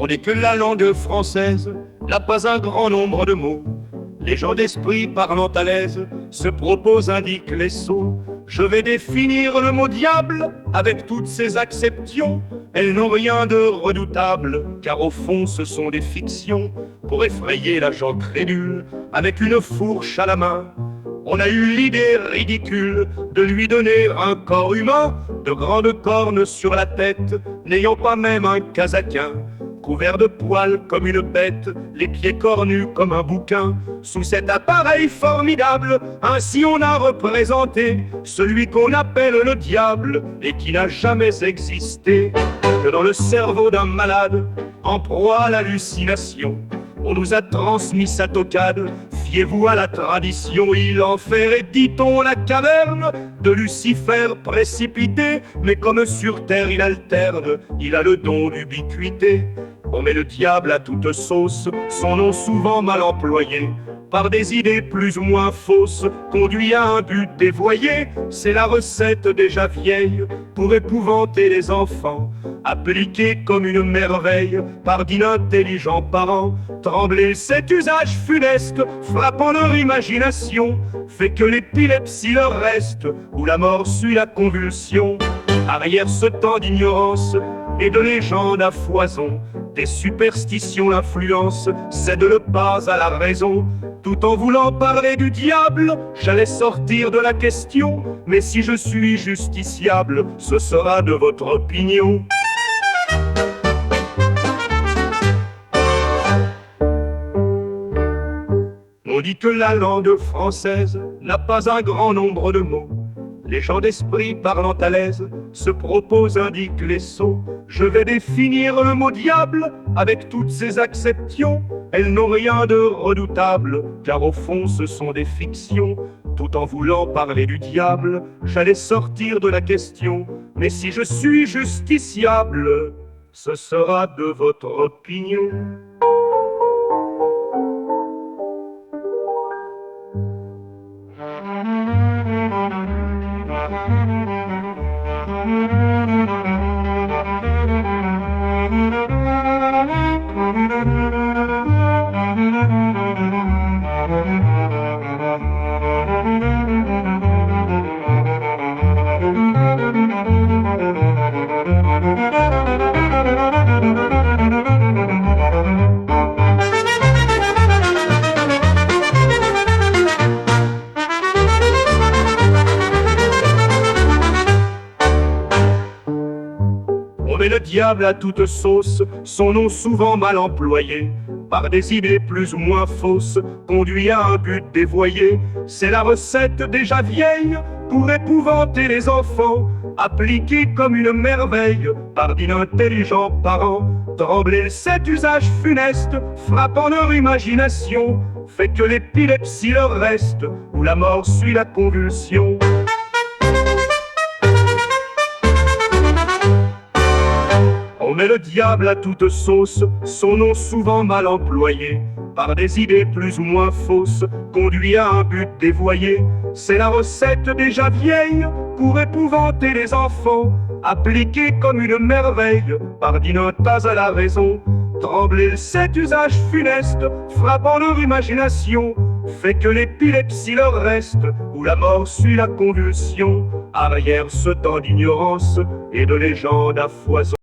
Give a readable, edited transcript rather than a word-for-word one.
On dit que la langue française n'a pas un grand nombre de mots. Les gens d'esprit parlant à l'aise se proposent, indiquent les sots. Je vais définir le mot diable avec toutes ses acceptions. Elles n'ont rien de redoutable, car au fond ce sont des fictions. Pour effrayer la gent crédule, avec une fourche à la main, on a eu l'idée ridicule de lui donner un corps humain, de grandes cornes sur la tête, n'ayant pas même un casaquin, couvert de poils comme une bête, les pieds cornus comme un bouquin. Sous cet appareil formidable, ainsi on a représenté celui qu'on appelle le diable et qui n'a jamais existé que dans le cerveau d'un malade en proie à l'hallucination. On nous a transmis sa toccade, fiez-vous à la tradition. Il enferrait, dit-on, la caverne de Lucifer précipité, mais comme sur terre il alterne, il a le don d'ubiquité. On met le diable à toute sauce, son nom souvent mal employé, par des idées plus ou moins fausses, conduit à un but dévoyé. C'est la recette déjà vieille pour épouvanter les enfants, appliquée comme une merveille par d'inintelligents parents. Trembler, cet usage funeste, frappant leur imagination, fait que l'épilepsie leur reste, ou la mort suit la convulsion. Arrière ce temps d'ignorance et de légendes à foison, des superstitions l'influence cède le pas à la raison. Tout en voulant parler du diable, j'allais sortir de la question. Mais si je suis justiciable, ce sera de votre opinion. On dit que la langue française n'a pas un grand nombre de mots. Les gens d'esprit parlant à l'aise se proposent, indiquent les sots. Je vais définir le mot diable avec toutes ses acceptions. Elles n'ont rien de redoutable, car au fond ce sont des fictions. Tout en voulant parler du diable, j'allais sortir de la question. Mais si je suis justiciable, ce sera de votre opinion. On met le diable à toute sauce, son nom souvent mal employé, par des idées plus ou moins fausses, conduit à un but dévoyé. C'est la recette déjà vieille pour épouvanter les enfants, appliquée comme une merveille par d'inintelligents parents. Trembler, cet usage funeste, frappant leur imagination, fait que l'épilepsie leur reste, ou la mort suit la convulsion. On met le diable à toute sauce, son nom souvent mal employé, par des idées plus ou moins fausses, conduit à un but dévoyé. C'est la recette déjà vieille pour épouvanter les enfants, appliquée comme une merveille par d'inintas à la raison. Trembler, cet usage funeste, frappant leur imagination, fait que l'épilepsie leur reste, ou la mort suit la convulsion. Arrière ce temps d'ignorance et de légendes à foison.